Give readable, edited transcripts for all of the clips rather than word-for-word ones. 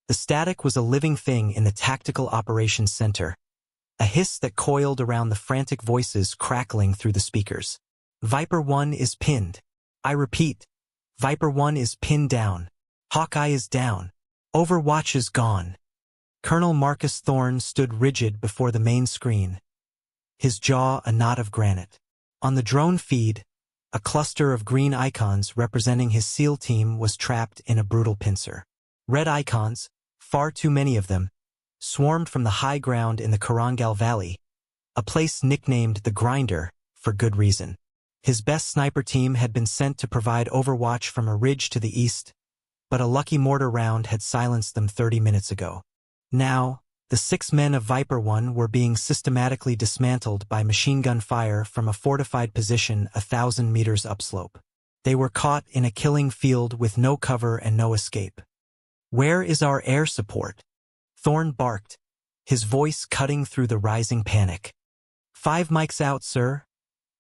The static was a living thing in the Tactical Operations Center, a hiss that coiled around the frantic voices crackling through the speakers. Viper 1 is pinned. I repeat, Viper 1 is pinned down. Hawkeye is down. Overwatch is gone. Colonel Marcus Thorne stood rigid before the main screen, his jaw a knot of granite. On the drone feed, a cluster of green icons representing his SEAL team was trapped in a brutal pincer. Red icons, far too many of them, swarmed from the high ground in the Korangal Valley, a place nicknamed the Grinder, for good reason. His best sniper team had been sent to provide overwatch from a ridge to the east, but a lucky mortar round had silenced them 30 minutes ago. Now, the 6 men of Viper 1 were being systematically dismantled by machine gun fire from a fortified position 1,000 meters upslope. They were caught in a killing field with no cover and no escape. "Where is our air support?" Thorne barked, his voice cutting through the rising panic. "5 mics out, sir,"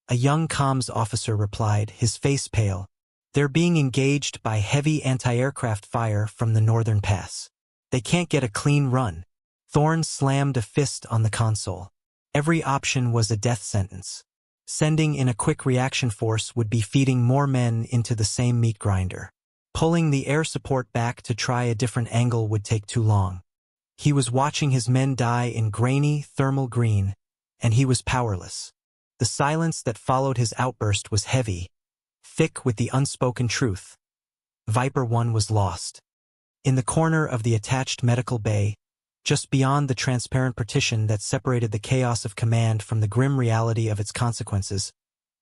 a young comms officer replied, his face pale. "They're being engaged by heavy anti-aircraft fire from the northern pass. They can't get a clean run." Thorne slammed a fist on the console. Every option was a death sentence. Sending in a quick reaction force would be feeding more men into the same meat grinder. Pulling the air support back to try a different angle would take too long. He was watching his men die in grainy, thermal green, and he was powerless. The silence that followed his outburst was heavy, thick with the unspoken truth. Viper 1 was lost. In the corner of the attached medical bay, just beyond the transparent partition that separated the chaos of command from the grim reality of its consequences,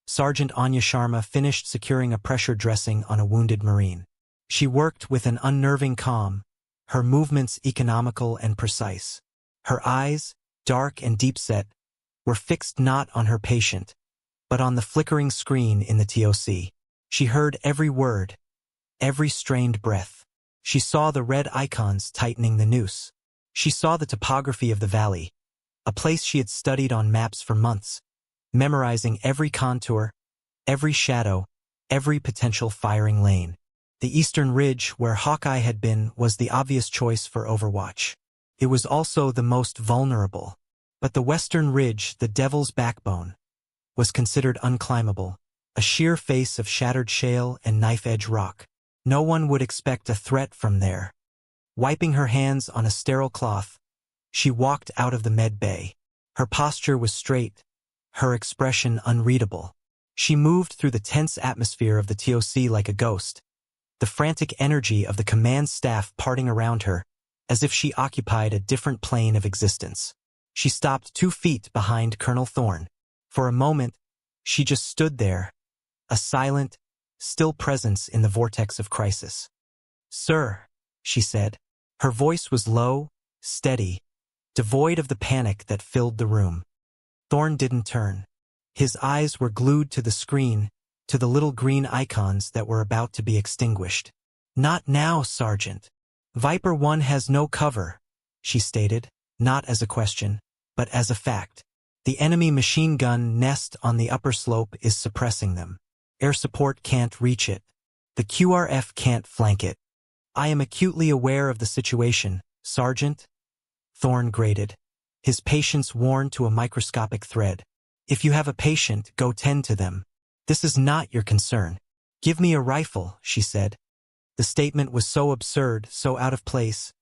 Sergeant Anya Sharma finished securing a pressure dressing on a wounded Marine. She worked with an unnerving calm, her movements economical and precise. Her eyes, dark and deep-set, were fixed not on her patient, but on the flickering screen in the TOC. She heard every word, every strained breath. She saw the red icons tightening the noose. She saw the topography of the valley, a place she had studied on maps for months, memorizing every contour, every shadow, every potential firing lane. The eastern ridge, where Hawkeye had been, was the obvious choice for Overwatch. It was also the most vulnerable. But the western ridge, the Devil's Backbone, was considered unclimbable, a sheer face of shattered shale and knife-edge rock. No one would expect a threat from there. Wiping her hands on a sterile cloth, she walked out of the med bay. Her posture was straight, her expression unreadable. She moved through the tense atmosphere of the TOC like a ghost, the frantic energy of the command staff parting around her, as if she occupied a different plane of existence. She stopped 2 feet behind Colonel Thorne. For a moment, she just stood there, a silent, still presence in the vortex of crisis. "Sir," she said. Her voice was low, steady, devoid of the panic that filled the room. Thorne didn't turn. His eyes were glued to the screen, to the little green icons that were about to be extinguished. "Not now, Sergeant. Viper 1 has no cover," she stated, not as a question, but as a fact. "The enemy machine gun nest on the upper slope is suppressing them. Air support can't reach it. The QRF can't flank it. I am acutely aware of the situation, Sergeant," Thorne grated, his patience worn to a microscopic thread. "If you have a patient, go tend to them. This is not your concern." "Give me a rifle," she said. The statement was so absurd, so out of place,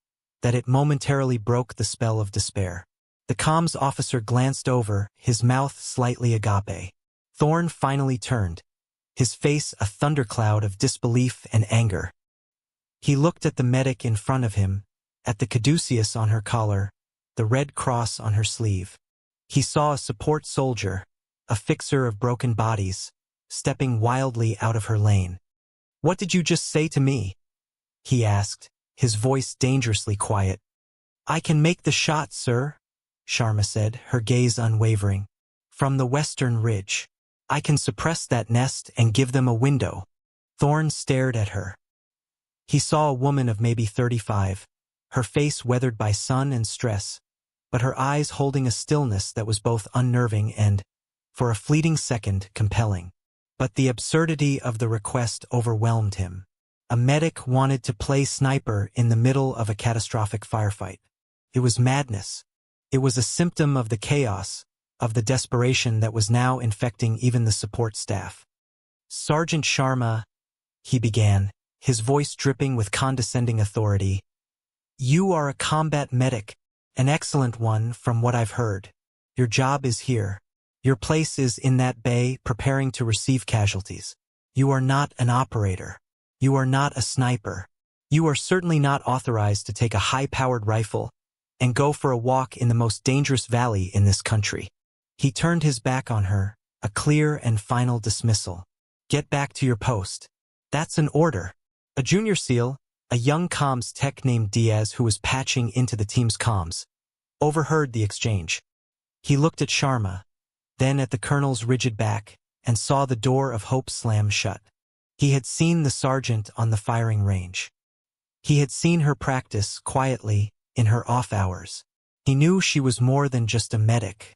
that it momentarily broke the spell of despair. The comms officer glanced over, his mouth slightly agape. Thorne finally turned, his face a thundercloud of disbelief and anger. He looked at the medic in front of him, at the caduceus on her collar, the red cross on her sleeve. He saw a support soldier, a fixer of broken bodies, stepping wildly out of her lane. "What did you just say to me?" he asked, his voice dangerously quiet. "I can make the shot, sir," Sharma said, her gaze unwavering. "From the western ridge. I can suppress that nest and give them a window." Thorne stared at her. He saw a woman of maybe 35, her face weathered by sun and stress, but her eyes holding a stillness that was both unnerving and, for a fleeting second, compelling. But the absurdity of the request overwhelmed him. A medic wanted to play sniper in the middle of a catastrophic firefight. It was madness. It was a symptom of the chaos, of the desperation that was now infecting even the support staff. "Sergeant Sharma," he began, his voice dripping with condescending authority. "You are a combat medic, an excellent one from what I've heard. Your job is here. Your place is in that bay preparing to receive casualties. You are not an operator. You are not a sniper. You are certainly not authorized to take a high-powered rifle and go for a walk in the most dangerous valley in this country." He turned his back on her, a clear and final dismissal. "Get back to your post. That's an order." A junior SEAL, a young comms tech named Diaz who was patching into the team's comms, overheard the exchange. He looked at Sharma, then at the colonel's rigid back, and saw the door of hope slam shut. He had seen the sergeant on the firing range. He had seen her practice quietly in her off hours. He knew she was more than just a medic.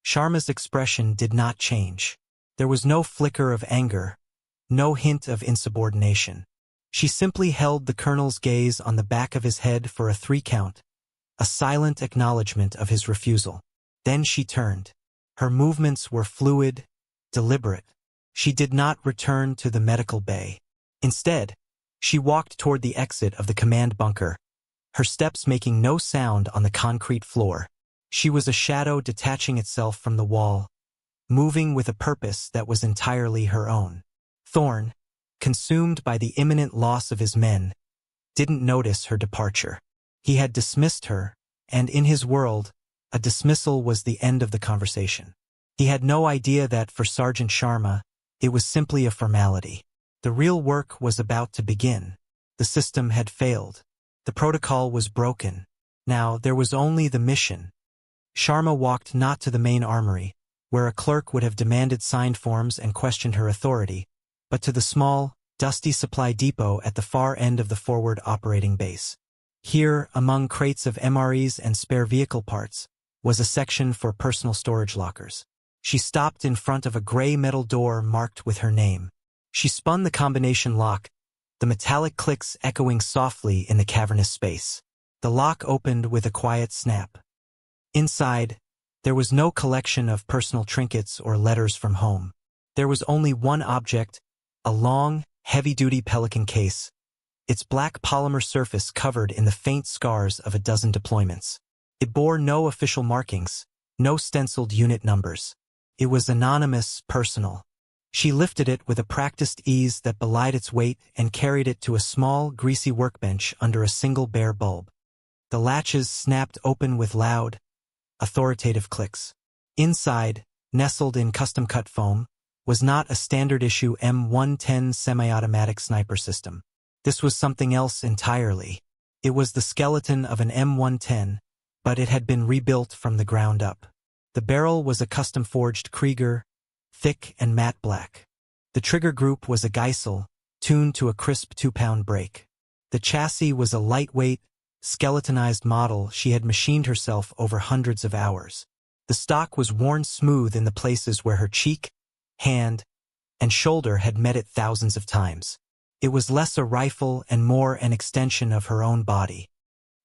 Sharma's expression did not change. There was no flicker of anger, no hint of insubordination. She simply held the colonel's gaze on the back of his head for a 3 count, a silent acknowledgement of his refusal. Then she turned. Her movements were fluid, deliberate. She did not return to the medical bay. Instead, she walked toward the exit of the command bunker, her steps making no sound on the concrete floor. She was a shadow detaching itself from the wall, moving with a purpose that was entirely her own. Thorne, consumed by the imminent loss of his men, didn't notice her departure. He had dismissed her, and in his world, a dismissal was the end of the conversation. He had no idea that for Sergeant Sharma, it was simply a formality. The real work was about to begin. The system had failed. The protocol was broken. Now there was only the mission. Sharma walked not to the main armory, where a clerk would have demanded signed forms and questioned her authority, but to the small, dusty supply depot at the far end of the forward operating base. Here, among crates of MREs and spare vehicle parts, was a section for personal storage lockers. She stopped in front of a gray metal door marked with her name. She spun the combination lock, the metallic clicks echoing softly in the cavernous space. The lock opened with a quiet snap. Inside, there was no collection of personal trinkets or letters from home. There was only one object, a long, heavy-duty Pelican case, its black polymer surface covered in the faint scars of a dozen deployments. It bore no official markings, no stenciled unit numbers. It was anonymous, personal. She lifted it with a practiced ease that belied its weight and carried it to a small, greasy workbench under a single bare bulb. The latches snapped open with loud, authoritative clicks. Inside, nestled in custom-cut foam, was not a standard-issue M110 semi-automatic sniper system. This was something else entirely. It was the skeleton of an M110, but it had been rebuilt from the ground up. The barrel was a custom-forged Krieger, thick and matte black. The trigger group was a Geisel, tuned to a crisp 2-pound brake. The chassis was a lightweight, skeletonized model she had machined herself over hundreds of hours. The stock was worn smooth in the places where her cheek, hand, and shoulder had met it thousands of times. It was less a rifle and more an extension of her own body.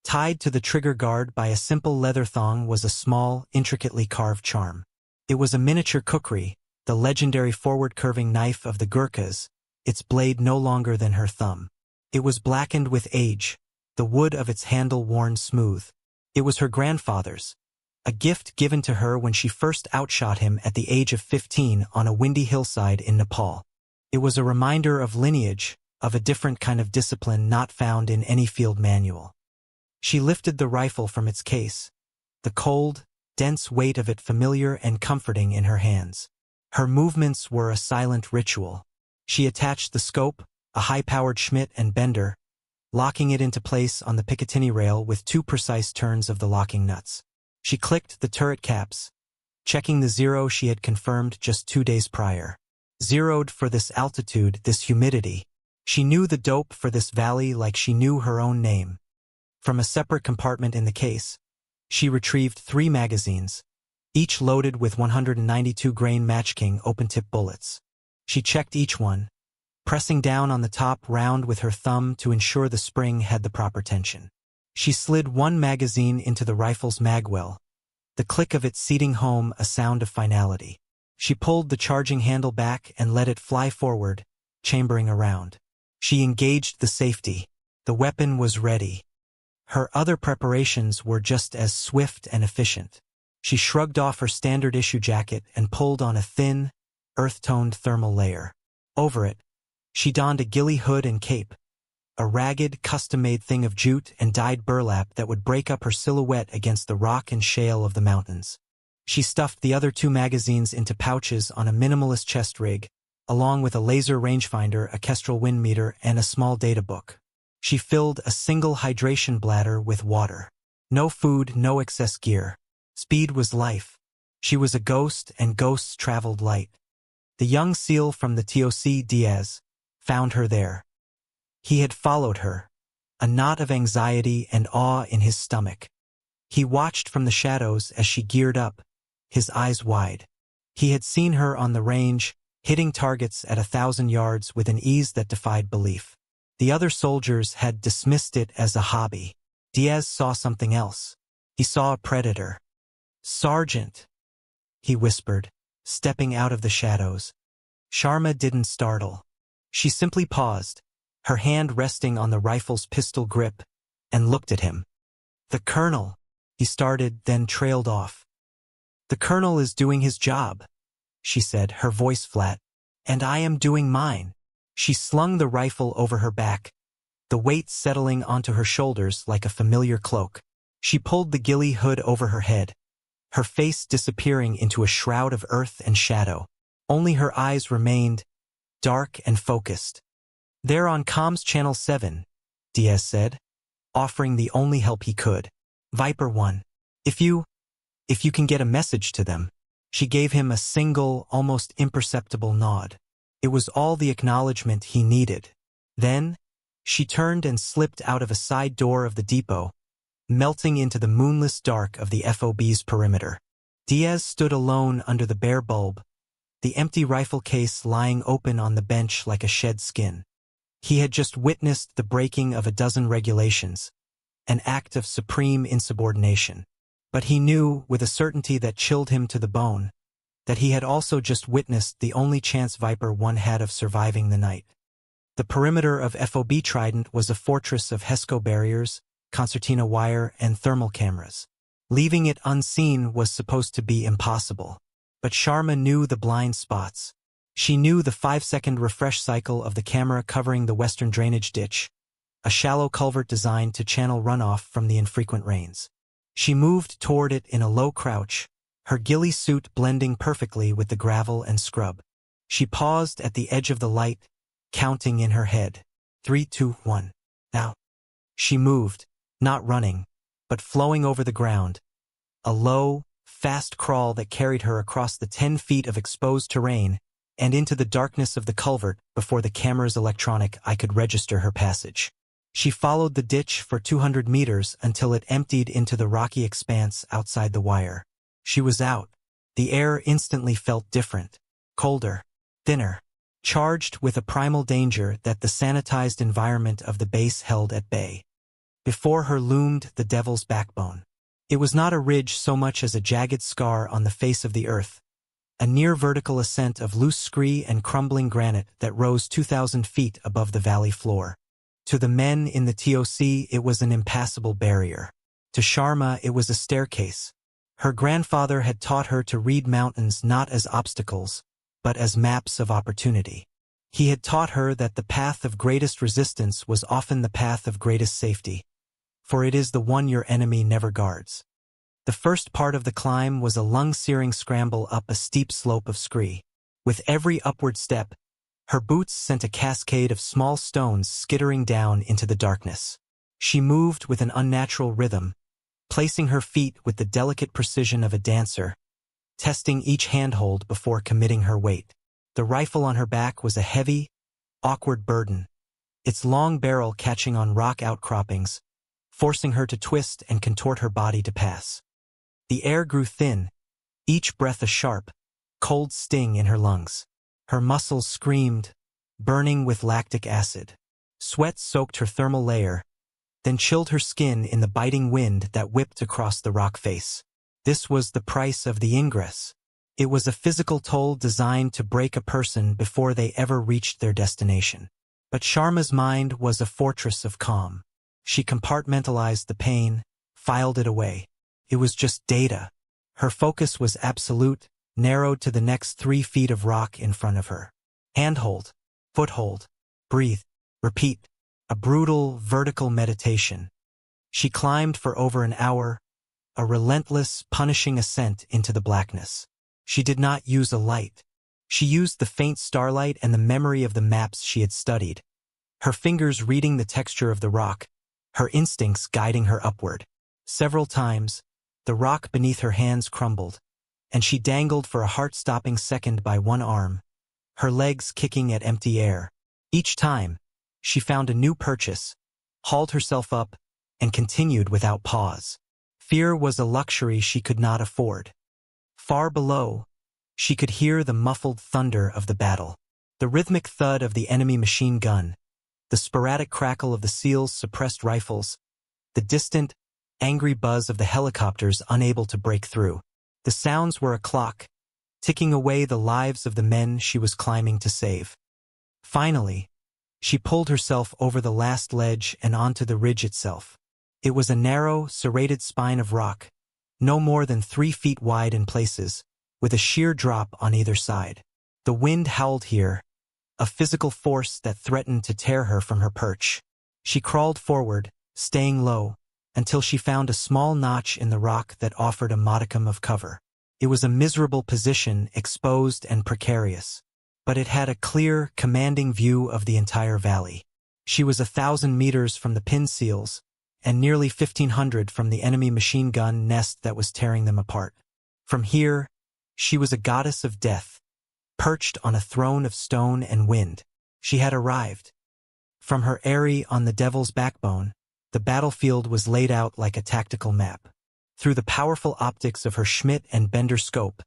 Tied to the trigger guard by a simple leather thong was a small, intricately carved charm. It was a miniature kukri, the legendary forward-curving knife of the Gurkhas, its blade no longer than her thumb. It was blackened with age, the wood of its handle worn smooth. It was her grandfather's, a gift given to her when she first outshot him at the age of 15 on a windy hillside in Nepal. It was a reminder of lineage, of a different kind of discipline not found in any field manual. She lifted the rifle from its case, the cold, dense weight of it familiar and comforting in her hands. Her movements were a silent ritual. She attached the scope, a high-powered Schmidt and Bender, locking it into place on the Picatinny rail with 2 precise turns of the locking nuts. She clicked the turret caps, checking the zero she had confirmed just 2 days prior. Zeroed for this altitude, this humidity. She knew the dope for this valley like she knew her own name. From a separate compartment in the case, she retrieved 3 magazines, each loaded with 192-grain Match King open-tip bullets. She checked each one, pressing down on the top round with her thumb to ensure the spring had the proper tension. She slid one magazine into the rifle's magwell, the click of it seating home a sound of finality. She pulled the charging handle back and let it fly forward, chambering around. She engaged the safety. The weapon was ready. Her other preparations were just as swift and efficient. She shrugged off her standard-issue jacket and pulled on a thin, earth-toned thermal layer. Over it, she donned a ghillie hood and cape, a ragged, custom-made thing of jute and dyed burlap that would break up her silhouette against the rock and shale of the mountains. She stuffed the other 2 magazines into pouches on a minimalist chest rig, along with a laser rangefinder, a Kestrel wind meter, and a small data book. She filled a single hydration bladder with water. No food, no excess gear. Speed was life. She was a ghost, and ghosts traveled light. The young SEAL from the TOC, Diaz, found her there. He had followed her, a knot of anxiety and awe in his stomach. He watched from the shadows as she geared up, his eyes wide. He had seen her on the range, hitting targets at 1,000 yards with an ease that defied belief. The other soldiers had dismissed it as a hobby. Diaz saw something else. He saw a predator. "Sergeant," he whispered, stepping out of the shadows. Sharma didn't startle. She simply paused, her hand resting on the rifle's pistol grip, and looked at him. "The Colonel," he started, then trailed off. "The Colonel is doing his job," she said, her voice flat, "and I am doing mine." She slung the rifle over her back, the weight settling onto her shoulders like a familiar cloak. She pulled the ghillie hood over her head, her face disappearing into a shroud of earth and shadow. Only her eyes remained, dark and focused. "They're on comms channel 7, Diaz said, offering the only help he could. "Viper 1. If you can get a message to them." She gave him a single, almost imperceptible nod. It was all the acknowledgement he needed. Then, she turned and slipped out of a side door of the depot, melting into the moonless dark of the FOB's perimeter. Diaz stood alone under the bare bulb, the empty rifle case lying open on the bench like a shed skin. He had just witnessed the breaking of a dozen regulations, an act of supreme insubordination. But he knew, with a certainty that chilled him to the bone, that he had also just witnessed the only chance Viper 1 had of surviving the night. The perimeter of FOB Trident was a fortress of HESCO barriers, concertina wire, and thermal cameras. Leaving it unseen was supposed to be impossible. But Sharma knew the blind spots. She knew the 5-second refresh cycle of the camera covering the western drainage ditch, a shallow culvert designed to channel runoff from the infrequent rains. She moved toward it in a low crouch, her ghillie suit blending perfectly with the gravel and scrub. She paused at the edge of the light, counting in her head. 3, 2, 1. Now. She moved, not running, but flowing over the ground, a low, fast crawl that carried her across the 10 feet of exposed terrain and into the darkness of the culvert before the camera's electronic eye could register her passage. She followed the ditch for 200 meters until it emptied into the rocky expanse outside the wire. She was out. The air instantly felt different, colder, thinner, charged with a primal danger that the sanitized environment of the base held at bay. Before her loomed the Devil's Backbone. It was not a ridge so much as a jagged scar on the face of the earth, a near-vertical ascent of loose scree and crumbling granite that rose 2,000 feet above the valley floor. To the men in the TOC, it was an impassable barrier. To Sharma, it was a staircase. Her grandfather had taught her to read mountains not as obstacles, but as maps of opportunity. He had taught her that the path of greatest resistance was often the path of greatest safety, for it is the one your enemy never guards. The first part of the climb was a lung-searing scramble up a steep slope of scree. With every upward step, her boots sent a cascade of small stones skittering down into the darkness. She moved with an unnatural rhythm, placing her feet with the delicate precision of a dancer, testing each handhold before committing her weight. The rifle on her back was a heavy, awkward burden, its long barrel catching on rock outcroppings, forcing her to twist and contort her body to pass. The air grew thin, each breath a sharp, cold sting in her lungs. Her muscles screamed, burning with lactic acid. Sweat soaked her thermal layer, then chilled her skin in the biting wind that whipped across the rock face. This was the price of the ingress. It was a physical toll designed to break a person before they ever reached their destination. But Sharma's mind was a fortress of calm. She compartmentalized the pain, filed it away. It was just data. Her focus was absolute, narrowed to the next 3 feet of rock in front of her. Handhold, foothold, breathe, repeat. A brutal, vertical meditation. She climbed for over an hour, a relentless, punishing ascent into the blackness. She did not use a light. She used the faint starlight and the memory of the maps she had studied, her fingers reading the texture of the rock, her instincts guiding her upward. Several times, the rock beneath her hands crumbled, and she dangled for a heart-stopping second by one arm, her legs kicking at empty air. Each time, she found a new purchase, hauled herself up, and continued without pause. Fear was a luxury she could not afford. Far below, she could hear the muffled thunder of the battle, the rhythmic thud of the enemy machine gun, the sporadic crackle of the SEALs' suppressed rifles, the distant, angry buzz of the helicopters unable to break through. The sounds were a clock, ticking away the lives of the men she was climbing to save. Finally, she pulled herself over the last ledge and onto the ridge itself. It was a narrow, serrated spine of rock, no more than 3 feet wide in places, with a sheer drop on either side. The wind howled here, a physical force that threatened to tear her from her perch. She crawled forward, staying low, until she found a small notch in the rock that offered a modicum of cover. It was a miserable position, exposed and precarious, but it had a clear, commanding view of the entire valley. She was 1,000 meters from the pin seals, and nearly 1,500 from the enemy machine gun nest that was tearing them apart. From here, she was a goddess of death, perched on a throne of stone and wind. She had arrived. From her eyrie on the Devil's Backbone, the battlefield was laid out like a tactical map. Through the powerful optics of her Schmidt and Bender scope,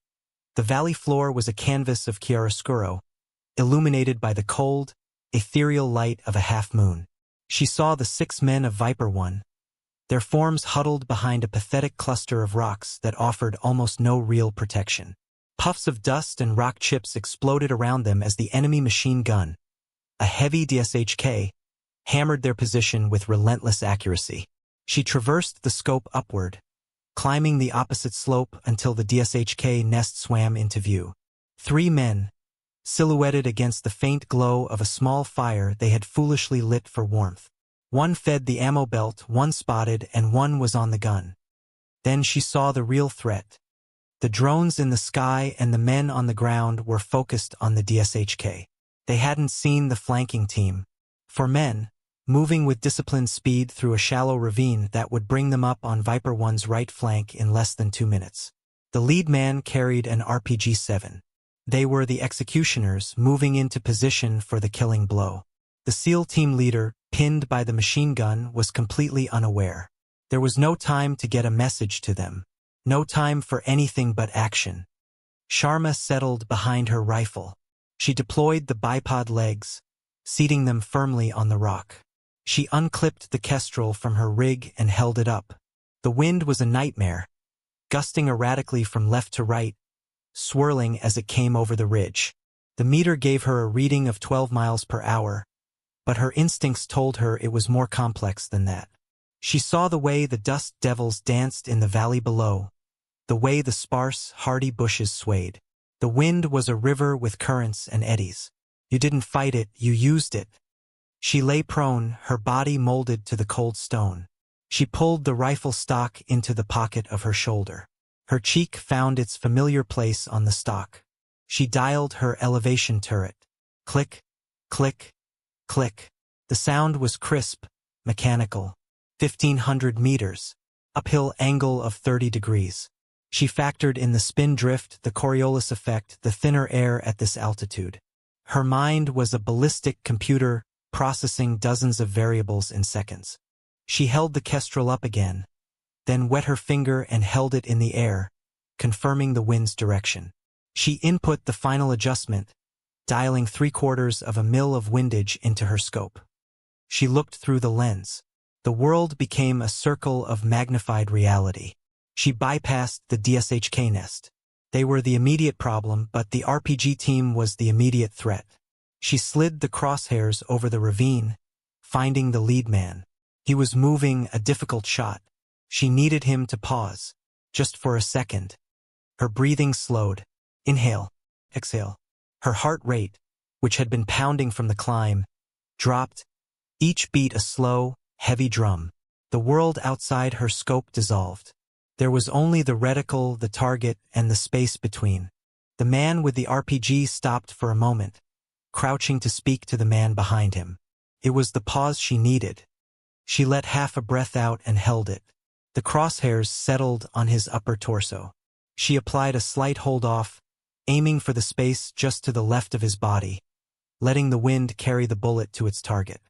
the valley floor was a canvas of chiaroscuro, illuminated by the cold, ethereal light of a half-moon. She saw the 6 men of Viper 1, their forms huddled behind a pathetic cluster of rocks that offered almost no real protection. Puffs of dust and rock chips exploded around them as the enemy machine gun, a heavy DSHK, hammered their position with relentless accuracy. She traversed the scope upward, climbing the opposite slope until the DSHK nest swam into view. 3 men, silhouetted against the faint glow of a small fire they had foolishly lit for warmth. One fed the ammo belt, one spotted, and one was on the gun. Then she saw the real threat. The drones in the sky and the men on the ground were focused on the DSHK. They hadn't seen the flanking team. 4 men, moving with disciplined speed through a shallow ravine that would bring them up on Viper 1's right flank in less than 2 minutes. The lead man carried an RPG-7. They were the executioners moving into position for the killing blow. The SEAL team leader, pinned by the machine gun, was completely unaware. There was no time to get a message to them. No time for anything but action. Sharma settled behind her rifle. She deployed the bipod legs, seating them firmly on the rock. She unclipped the kestrel from her rig and held it up. The wind was a nightmare, gusting erratically from left to right, swirling as it came over the ridge. The meter gave her a reading of 12 miles per hour, but her instincts told her it was more complex than that. She saw the way the dust devils danced in the valley below, the way the sparse, hardy bushes swayed. The wind was a river with currents and eddies. You didn't fight it, you used it. She lay prone, her body molded to the cold stone. She pulled the rifle stock into the pocket of her shoulder. Her cheek found its familiar place on the stock. She dialed her elevation turret. Click, click, click. The sound was crisp, mechanical. 1,500 meters. Uphill angle of 30 degrees. She factored in the spin drift, the Coriolis effect, the thinner air at this altitude. Her mind was a ballistic computer, processing dozens of variables in seconds. She held the kestrel up again, then wet her finger and held it in the air, confirming the wind's direction. She input the final adjustment, dialing 3/4 of a mil of windage into her scope. She looked through the lens. The world became a circle of magnified reality. She bypassed the DSHK nest. They were the immediate problem, but the RPG team was the immediate threat. She slid the crosshairs over the ravine, finding the lead man. He was moving a difficult shot. She needed him to pause, just for a second. Her breathing slowed. Inhale, exhale. Her heart rate, which had been pounding from the climb, dropped, each beat a slow, heavy drum. The world outside her scope dissolved. There was only the reticle, the target, and the space between. The man with the RPG stopped for a moment, crouching to speak to the man behind him. It was the pause she needed. She let half a breath out and held it. The crosshairs settled on his upper torso. She applied a slight hold-off, aiming for the space just to the left of his body, letting the wind carry the bullet to its target.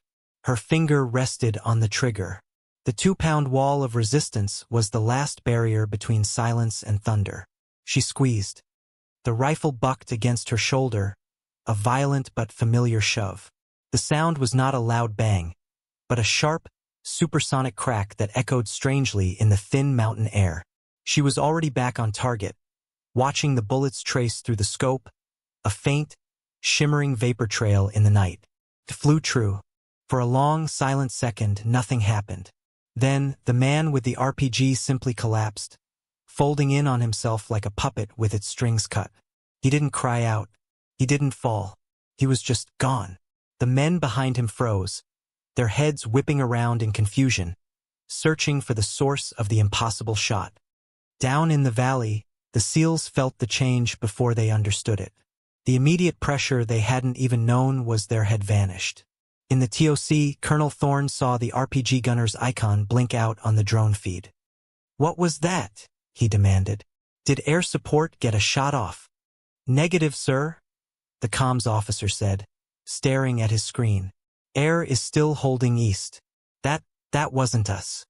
Her finger rested on the trigger. The 2-pound wall of resistance was the last barrier between silence and thunder. She squeezed. The rifle bucked against her shoulder, a violent but familiar shove. The sound was not a loud bang, but a sharp, supersonic crack that echoed strangely in the thin mountain air. She was already back on target, watching the bullets trace through the scope, a faint, shimmering vapor trail in the night. It flew true. For a long, silent second, nothing happened. Then, the man with the RPG simply collapsed, folding in on himself like a puppet with its strings cut. He didn't cry out. He didn't fall. He was just gone. The men behind him froze, their heads whipping around in confusion, searching for the source of the impossible shot. Down in the valley, the SEALs felt the change before they understood it. The immediate pressure they hadn't even known was there had vanished. In the TOC, Colonel Thorne saw the RPG gunner's icon blink out on the drone feed. "What was that?" he demanded. "Did air support get a shot off?" "Negative, sir," the comms officer said, staring at his screen. "Air is still holding east. That wasn't us."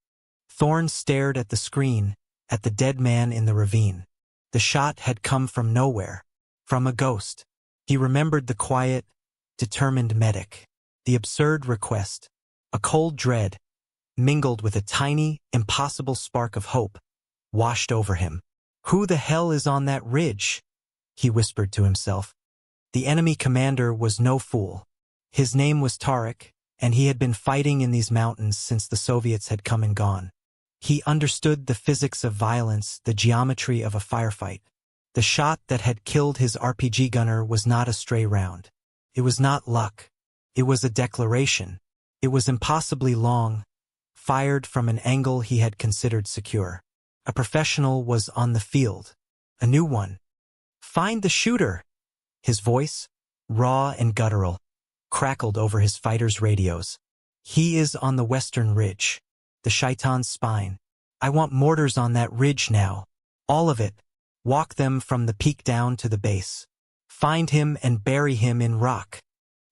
Thorne stared at the screen, at the dead man in the ravine. The shot had come from nowhere, from a ghost. He remembered the quiet, determined medic. The absurd request, a cold dread, mingled with a tiny, impossible spark of hope, washed over him. "Who the hell is on that ridge?" he whispered to himself. The enemy commander was no fool. His name was Tarek, and he had been fighting in these mountains since the Soviets had come and gone. He understood the physics of violence, the geometry of a firefight. The shot that had killed his RPG gunner was not a stray round. It was not luck. It was a declaration. It was impossibly long, fired from an angle he had considered secure. A professional was on the field. A new one. "Find the shooter!" His voice, raw and guttural, crackled over his fighters' radios. "He is on the western ridge. The Shaitan's spine. I want mortars on that ridge now. All of it. Walk them from the peak down to the base. Find him and bury him in rock."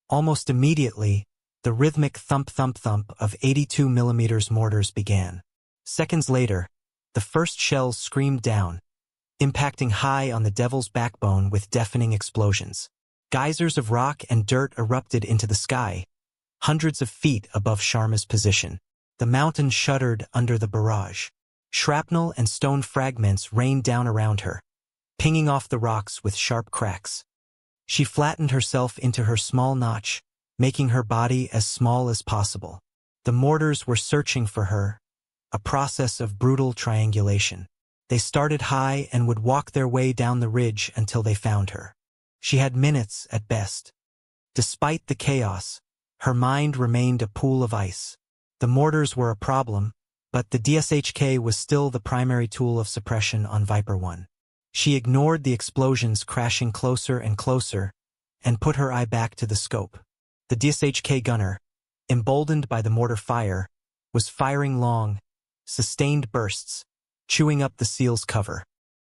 Almost immediately, the rhythmic thump-thump-thump of 82mm mortars began. Seconds later, the first shells screamed down, impacting high on the Devil's backbone with deafening explosions. Geysers of rock and dirt erupted into the sky, hundreds of feet above Sharma's position. The mountain shuddered under the barrage. Shrapnel and stone fragments rained down around her, pinging off the rocks with sharp cracks. She flattened herself into her small notch, making her body as small as possible. The mortars were searching for her, a process of brutal triangulation. They started high and would walk their way down the ridge until they found her. She had minutes at best. Despite the chaos, her mind remained a pool of ice. The mortars were a problem, but the DSHK was still the primary tool of suppression on Viper 1. She ignored the explosions crashing closer and closer, and put her eye back to the scope. The DSHK gunner, emboldened by the mortar fire, was firing long, sustained bursts, chewing up the SEAL's cover.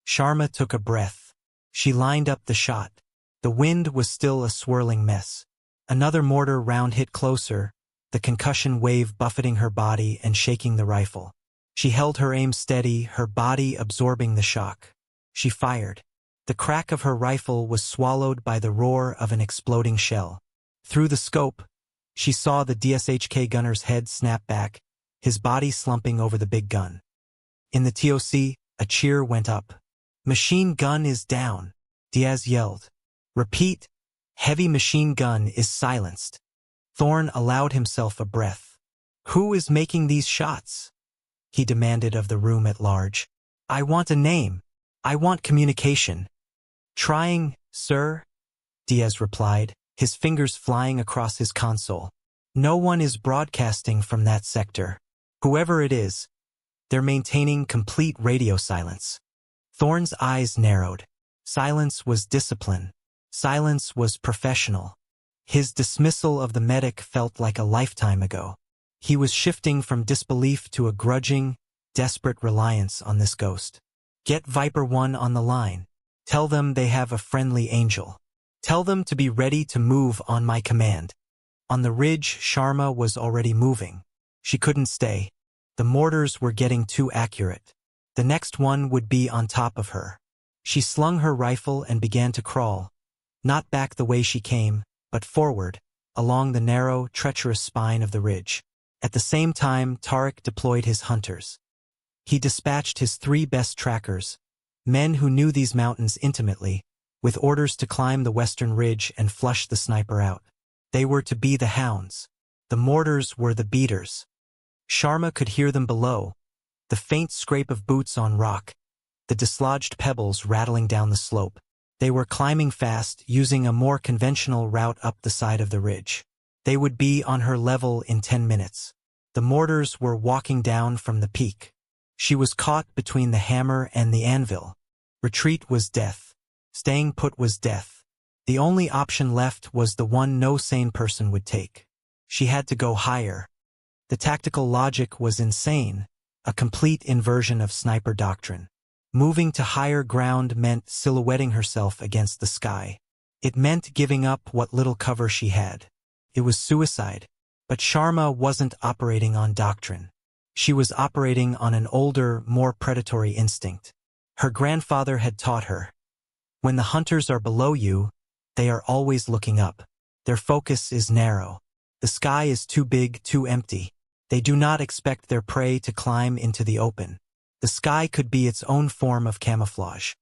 Sharma took a breath. She lined up the shot. The wind was still a swirling mess. Another mortar round hit closer, the concussion wave buffeting her body and shaking the rifle. She held her aim steady, her body absorbing the shock. She fired. The crack of her rifle was swallowed by the roar of an exploding shell. Through the scope, she saw the DSHK gunner's head snap back, his body slumping over the big gun. In the TOC, a cheer went up. "Machine gun is down," Diaz yelled. "Repeat, heavy machine gun is silenced." Thorne allowed himself a breath. "Who is making these shots?" he demanded of the room at large. "I want a name. I want communication." "Trying, sir," Diaz replied, his fingers flying across his console. "No one is broadcasting from that sector. Whoever it is, they're maintaining complete radio silence." Thorne's eyes narrowed. Silence was discipline. Silence was professional. His dismissal of the medic felt like a lifetime ago. He was shifting from disbelief to a grudging, desperate reliance on this ghost. "Get Viper 1 on the line. Tell them they have a friendly angel. Tell them to be ready to move on my command." On the ridge, Sharma was already moving. She couldn't stay. The mortars were getting too accurate. The next one would be on top of her. She slung her rifle and began to crawl, not back the way she came, but forward, along the narrow, treacherous spine of the ridge. At the same time, Tariq deployed his hunters. He dispatched his 3 best trackers, men who knew these mountains intimately, with orders to climb the western ridge and flush the sniper out. They were to be the hounds. The mortars were the beaters. Sharma could hear them below, the faint scrape of boots on rock, the dislodged pebbles rattling down the slope. They were climbing fast, using a more conventional route up the side of the ridge. They would be on her level in 10 minutes. The mortars were walking down from the peak. She was caught between the hammer and the anvil. Retreat was death. Staying put was death. The only option left was the one no sane person would take. She had to go higher. The tactical logic was insane, a complete inversion of sniper doctrine. Moving to higher ground meant silhouetting herself against the sky. It meant giving up what little cover she had. It was suicide. But Sharma wasn't operating on doctrine. She was operating on an older, more predatory instinct. Her grandfather had taught her. When the hunters are below you, they are always looking up. Their focus is narrow. The sky is too big, too empty. They do not expect their prey to climb into the open. The sky could be its own form of camouflage.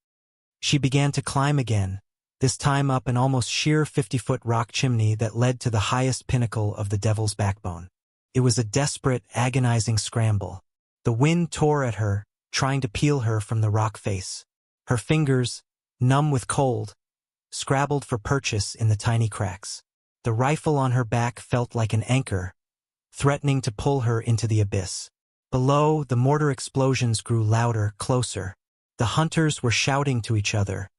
She began to climb again, this time up an almost sheer 50-foot rock chimney that led to the highest pinnacle of the Devil's Backbone. It was a desperate, agonizing scramble. The wind tore at her, trying to peel her from the rock face. Her fingers, numb with cold, scrabbled for purchase in the tiny cracks. The rifle on her back felt like an anchor, threatening to pull her into the abyss. Below, the mortar explosions grew louder, closer. The hunters were shouting to each other.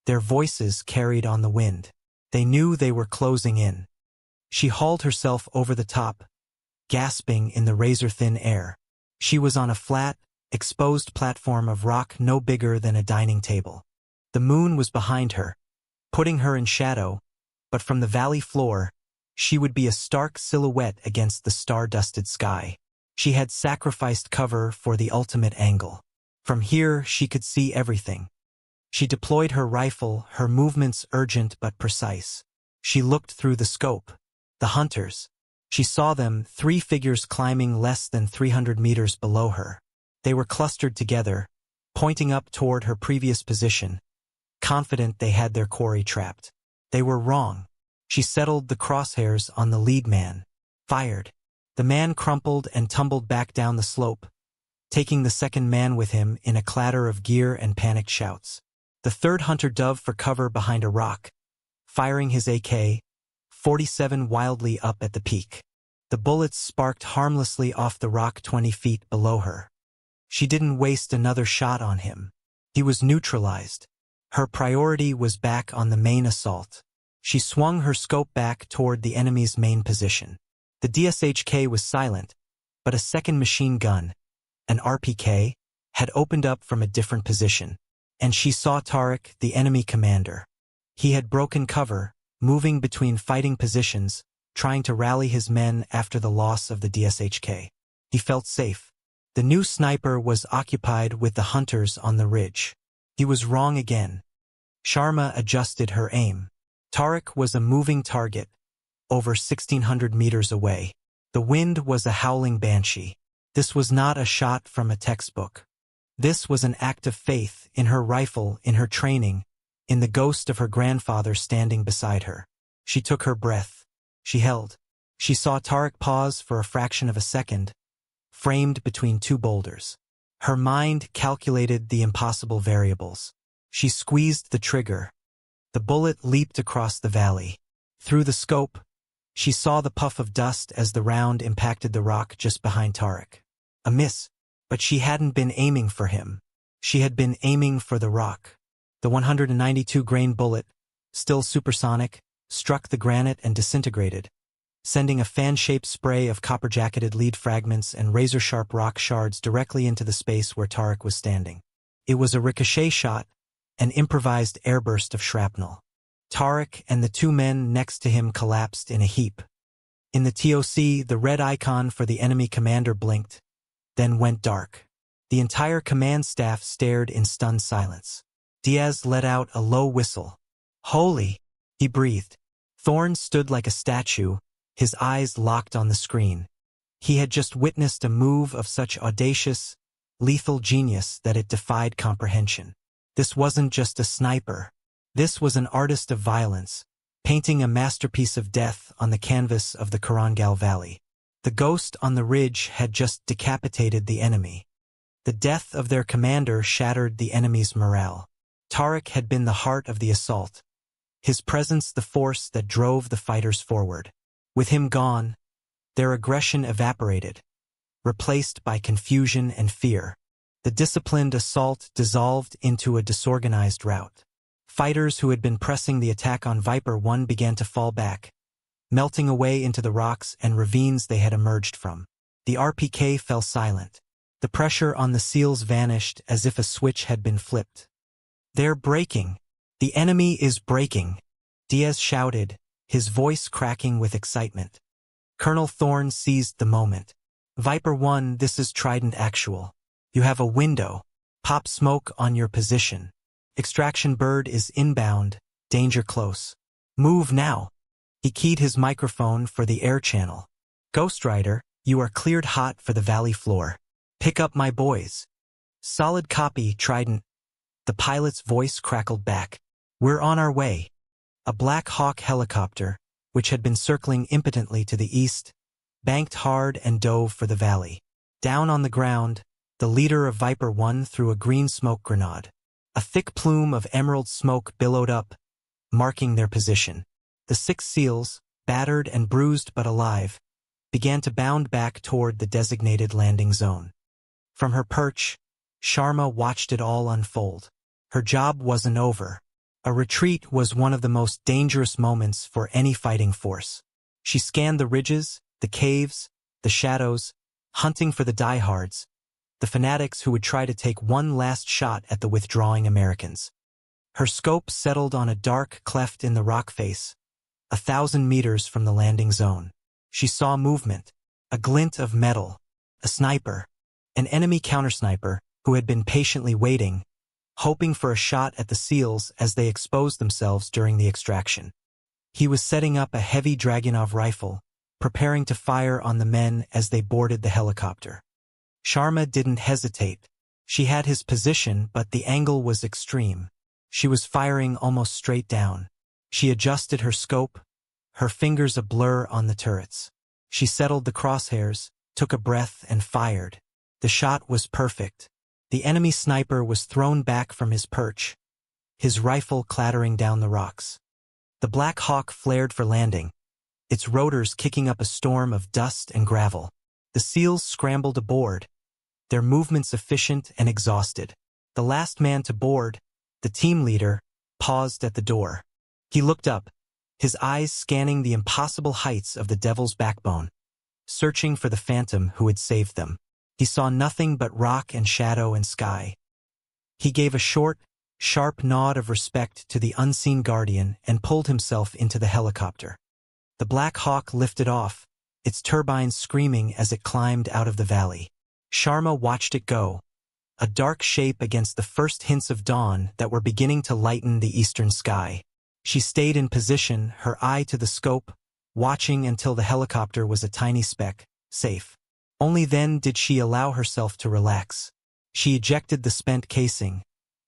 Their voices carried on the wind. They knew they were closing in. She hauled herself over the top, gasping in the razor-thin air. She was on a flat, exposed platform of rock no bigger than a dining table. The moon was behind her, putting her in shadow, but from the valley floor, she would be a stark silhouette against the star-dusted sky. She had sacrificed cover for the ultimate angle. From here, she could see everything. She deployed her rifle, her movements urgent but precise. She looked through the scope. The hunters. She saw them, 3 figures climbing less than 300 meters below her. They were clustered together, pointing up toward her previous position, confident they had their quarry trapped. They were wrong. She settled the crosshairs on the lead man. Fired. The man crumpled and tumbled back down the slope, taking the second man with him in a clatter of gear and panicked shouts. The third hunter dove for cover behind a rock, firing his AK-47 wildly up at the peak. The bullets sparked harmlessly off the rock 20 feet below her. She didn't waste another shot on him. He was neutralized. Her priority was back on the main assault. She swung her scope back toward the enemy's main position. The DSHK was silent, but a second machine gun, an RPK, had opened up from a different position, and she saw Tariq, the enemy commander. He had broken cover, moving between fighting positions, trying to rally his men after the loss of the DSHK. He felt safe. The new sniper was occupied with the hunters on the ridge. He was wrong again. Sharma adjusted her aim. Tarek was a moving target, over 1,600 meters away. The wind was a howling banshee. This was not a shot from a textbook. This was an act of faith in her rifle, in her training, in the ghost of her grandfather standing beside her. She took her breath. She held. She saw Tarek pause for a fraction of a second, framed between two boulders. Her mind calculated the impossible variables. She squeezed the trigger. The bullet leaped across the valley. Through the scope, she saw the puff of dust as the round impacted the rock just behind Tarek. A miss, but she hadn't been aiming for him. She had been aiming for the rock. The 192-grain bullet, still supersonic, struck the granite and disintegrated, sending a fan-shaped spray of copper-jacketed lead fragments and razor-sharp rock shards directly into the space where Tarek was standing. It was a ricochet shot, an improvised airburst of shrapnel. Tarek and the two men next to him collapsed in a heap. In the TOC, the red icon for the enemy commander blinked, then went dark. The entire command staff stared in stunned silence. Diaz let out a low whistle. "Holy!" he breathed. Thorne stood like a statue, his eyes locked on the screen. He had just witnessed a move of such audacious, lethal genius that it defied comprehension. This wasn't just a sniper. This was an artist of violence, painting a masterpiece of death on the canvas of the Korangal Valley. The ghost on the ridge had just decapitated the enemy. The death of their commander shattered the enemy's morale. Tarek had been the heart of the assault, his presence the force that drove the fighters forward. With him gone, their aggression evaporated, replaced by confusion and fear. The disciplined assault dissolved into a disorganized rout. Fighters who had been pressing the attack on Viper 1 began to fall back, melting away into the rocks and ravines they had emerged from. The RPK fell silent. The pressure on the SEALs vanished as if a switch had been flipped. "They're breaking. The enemy is breaking," Diaz shouted, his voice cracking with excitement. Colonel Thorne seized the moment. "Viper 1, this is Trident Actual. You have a window. Pop smoke on your position. Extraction bird is inbound, danger close. Move now." He keyed his microphone for the air channel. "Ghost Rider, you are cleared hot for the valley floor. Pick up my boys." "Solid copy, Trident." The pilot's voice crackled back. "We're on our way." A Black Hawk helicopter, which had been circling impotently to the east, banked hard and dove for the valley. Down on the ground, the leader of Viper 1 threw a green smoke grenade. A thick plume of emerald smoke billowed up, marking their position. The 6 SEALs, battered and bruised but alive, began to bound back toward the designated landing zone. From her perch, Sharma watched it all unfold. Her job wasn't over. A retreat was one of the most dangerous moments for any fighting force. She scanned the ridges, the caves, the shadows, hunting for the diehards, the fanatics who would try to take one last shot at the withdrawing Americans. Her scope settled on a dark cleft in the rock face, 1,000 meters from the landing zone. She saw movement, a glint of metal, a sniper, an enemy countersniper who had been patiently waiting, hoping for a shot at the SEALs as they exposed themselves during the extraction. He was setting up a heavy Dragunov rifle, preparing to fire on the men as they boarded the helicopter. Sharma didn't hesitate. She had his position, but the angle was extreme. She was firing almost straight down. She adjusted her scope, her fingers a blur on the turrets. She settled the crosshairs, took a breath, and fired. The shot was perfect. The enemy sniper was thrown back from his perch, his rifle clattering down the rocks. The Black Hawk flared for landing, its rotors kicking up a storm of dust and gravel. The SEALs scrambled aboard, their movements efficient and exhausted. The last man to board, the team leader, paused at the door. He looked up, his eyes scanning the impossible heights of the Devil's Backbone, searching for the phantom who had saved them. He saw nothing but rock and shadow and sky. He gave a short, sharp nod of respect to the unseen guardian and pulled himself into the helicopter. The Black Hawk lifted off, its turbines screaming as it climbed out of the valley. Sharma watched it go, a dark shape against the first hints of dawn that were beginning to lighten the eastern sky. She stayed in position, her eye to the scope, watching until the helicopter was a tiny speck, safe. Only then did she allow herself to relax. She ejected the spent casing,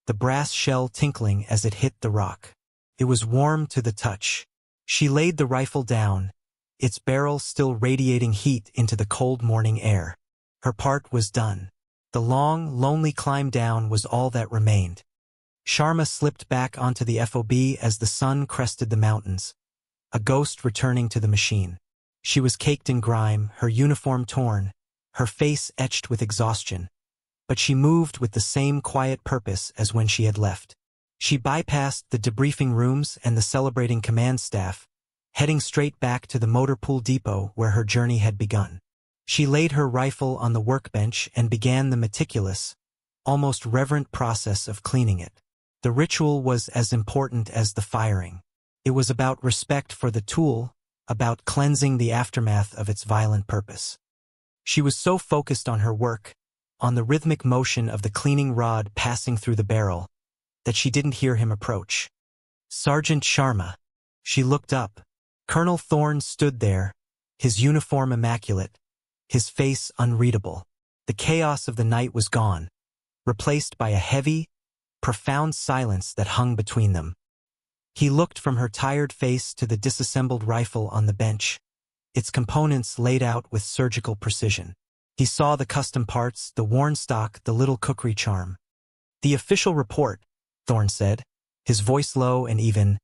the brass shell tinkling as it hit the rock. It was warm to the touch. She laid the rifle down, its barrel still radiating heat into the cold morning air. Her part was done. The long, lonely climb down was all that remained. Sharma slipped back onto the FOB as the sun crested the mountains, a ghost returning to the machine. She was caked in grime, her uniform torn, her face etched with exhaustion. But she moved with the same quiet purpose as when she had left. She bypassed the debriefing rooms and the celebrating command staff, heading straight back to the motor pool depot where her journey had begun. She laid her rifle on the workbench and began the meticulous, almost reverent process of cleaning it. The ritual was as important as the firing. It was about respect for the tool, about cleansing the aftermath of its violent purpose. She was so focused on her work, on the rhythmic motion of the cleaning rod passing through the barrel, that she didn't hear him approach. Sergeant Sharma. She looked up. Colonel Thorne stood there, his uniform immaculate, his face unreadable. The chaos of the night was gone, replaced by a heavy, profound silence that hung between them. He looked from her tired face to the disassembled rifle on the bench, its components laid out with surgical precision. He saw the custom parts, the worn stock, the little cookery charm. The official report, Thorne said, his voice low and even,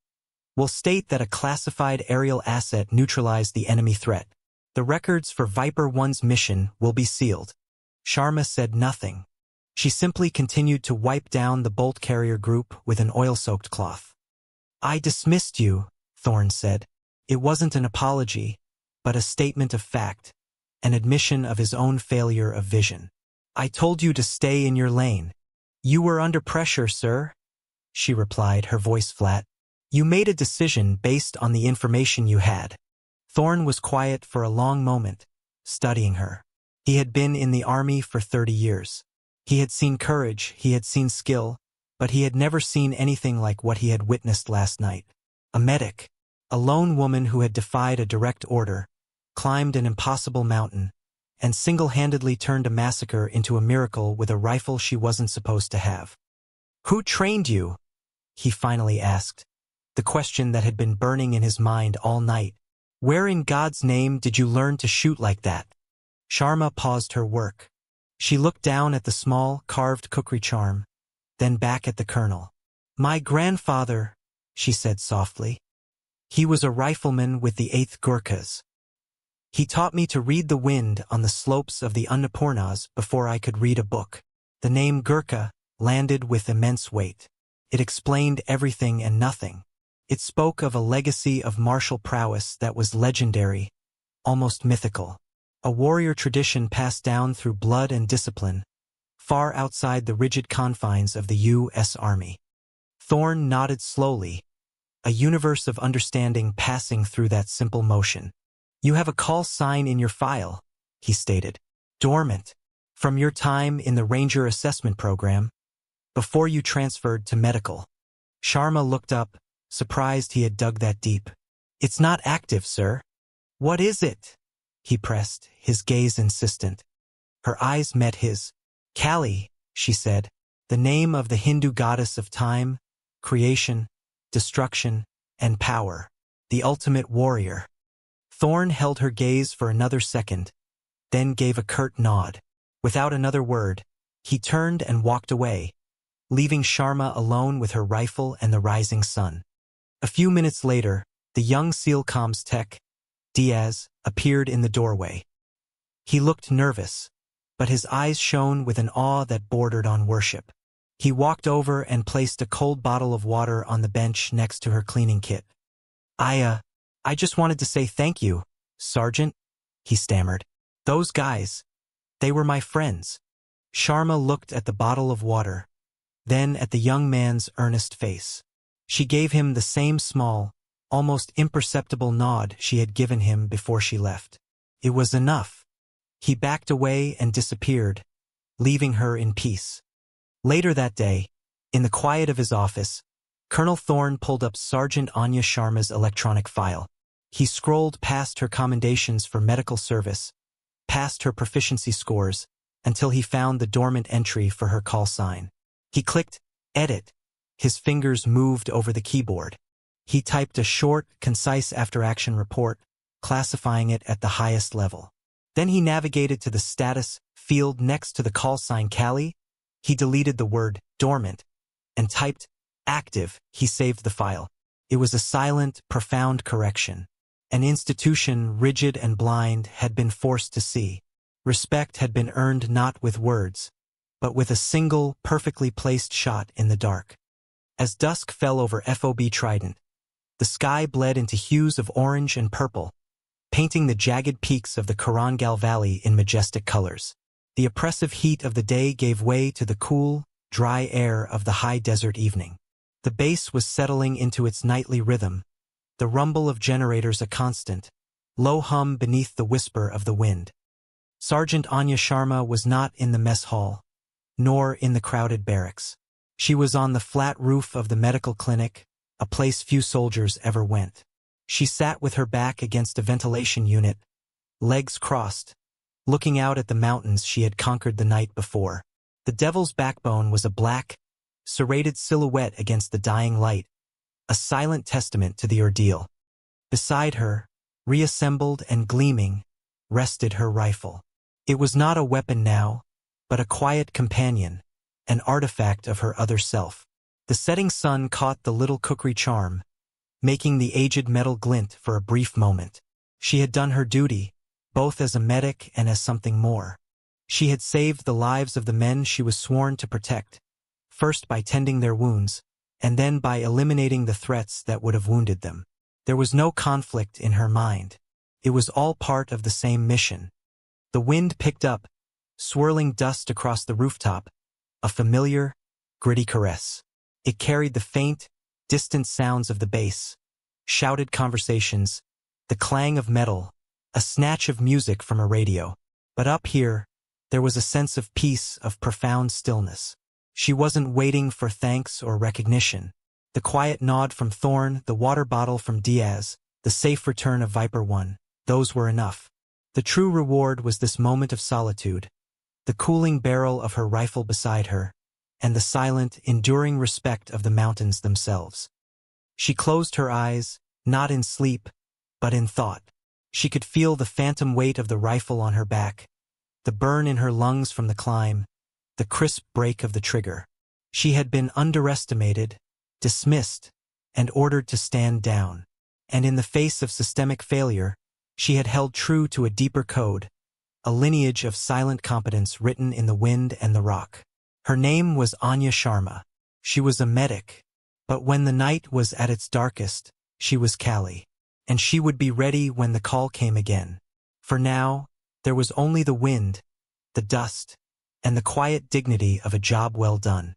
will state that a classified aerial asset neutralized the enemy threat. The records for Viper 1's mission will be sealed. Sharma said nothing. She simply continued to wipe down the bolt carrier group with an oil-soaked cloth. I dismissed you, Thorne said. It wasn't an apology, but a statement of fact, an admission of his own failure of vision. I told you to stay in your lane. You were under pressure, sir, she replied, her voice flat. You made a decision based on the information you had. Thorne was quiet for a long moment, studying her. He had been in the army for 30 years. He had seen courage, he had seen skill, but he had never seen anything like what he had witnessed last night. A medic, a lone woman who had defied a direct order, climbed an impossible mountain, and single-handedly turned a massacre into a miracle with a rifle she wasn't supposed to have. Who trained you? He finally asked, the question that had been burning in his mind all night. Where in God's name did you learn to shoot like that? Sharma paused her work. She looked down at the small, carved cookery charm, then back at the colonel. My grandfather, she said softly. He was a rifleman with the 8th Gurkhas. He taught me to read the wind on the slopes of the Annapurnas before I could read a book. The name Gurkha landed with immense weight. It explained everything and nothing. It spoke of a legacy of martial prowess that was legendary, almost mythical. A warrior tradition passed down through blood and discipline, far outside the rigid confines of the U.S. Army. Thorne nodded slowly, a universe of understanding passing through that simple motion. You have a call sign in your file, he stated. Dormant. From your time in the Ranger Assessment Program, before you transferred to medical. Sharma looked up, surprised he had dug that deep. It's not active, sir. What is it? He pressed, his gaze insistent. Her eyes met his. Kali, she said, the name of the Hindu goddess of time, creation, destruction, and power, the ultimate warrior. Thorne held her gaze for another second, then gave a curt nod. Without another word, he turned and walked away, leaving Sharma alone with her rifle and the rising sun. A few minutes later, the young SEAL comms tech, Diaz, appeared in the doorway. He looked nervous, but his eyes shone with an awe that bordered on worship. He walked over and placed a cold bottle of water on the bench next to her cleaning kit. I just wanted to say thank you, Sergeant, he stammered. Those guys, they were my friends. Sharma looked at the bottle of water, then at the young man's earnest face. She gave him the same small, almost imperceptible nod she had given him before she left. It was enough. He backed away and disappeared, leaving her in peace. Later that day, in the quiet of his office, Colonel Thorne pulled up Sergeant Anya Sharma's electronic file. He scrolled past her commendations for medical service, past her proficiency scores, until he found the dormant entry for her call sign. He clicked Edit. His fingers moved over the keyboard. He typed a short, concise after-action report, classifying it at the highest level. Then he navigated to the status field next to the call sign Callie. He deleted the word dormant and typed active. He saved the file. It was a silent, profound correction. An institution rigid and blind had been forced to see. Respect had been earned not with words, but with a single, perfectly placed shot in the dark. As dusk fell over FOB Trident, the sky bled into hues of orange and purple, painting the jagged peaks of the Korangal Valley in majestic colors. The oppressive heat of the day gave way to the cool, dry air of the high desert evening. The base was settling into its nightly rhythm, the rumble of generators a constant, low hum beneath the whisper of the wind. Sergeant Anya Sharma was not in the mess hall, nor in the crowded barracks. She was on the flat roof of the medical clinic, a place few soldiers ever went. She sat with her back against a ventilation unit, legs crossed, looking out at the mountains she had conquered the night before. The Devil's Backbone was a black, serrated silhouette against the dying light, a silent testament to the ordeal. Beside her, reassembled and gleaming, rested her rifle. It was not a weapon now, but a quiet companion, an artifact of her other self. The setting sun caught the little kukri charm, making the aged metal glint for a brief moment. She had done her duty, both as a medic and as something more. She had saved the lives of the men she was sworn to protect, first by tending their wounds, and then by eliminating the threats that would have wounded them. There was no conflict in her mind. It was all part of the same mission. The wind picked up, swirling dust across the rooftop, a familiar, gritty caress. It carried the faint, distant sounds of the base, shouted conversations, the clang of metal, a snatch of music from a radio. But up here, there was a sense of peace, of profound stillness. She wasn't waiting for thanks or recognition. The quiet nod from Thorne, the water bottle from Diaz, the safe return of Viper 1, those were enough. The true reward was this moment of solitude, the cooling barrel of her rifle beside her, and the silent, enduring respect of the mountains themselves. She closed her eyes, not in sleep, but in thought. She could feel the phantom weight of the rifle on her back, the burn in her lungs from the climb, the crisp break of the trigger. She had been underestimated, dismissed, and ordered to stand down. And in the face of systemic failure, she had held true to a deeper code, a lineage of silent competence written in the wind and the rock. Her name was Anya Sharma. She was a medic, but when the night was at its darkest, she was Callie. And she would be ready when the call came again. For now, there was only the wind, the dust, and the quiet dignity of a job well done.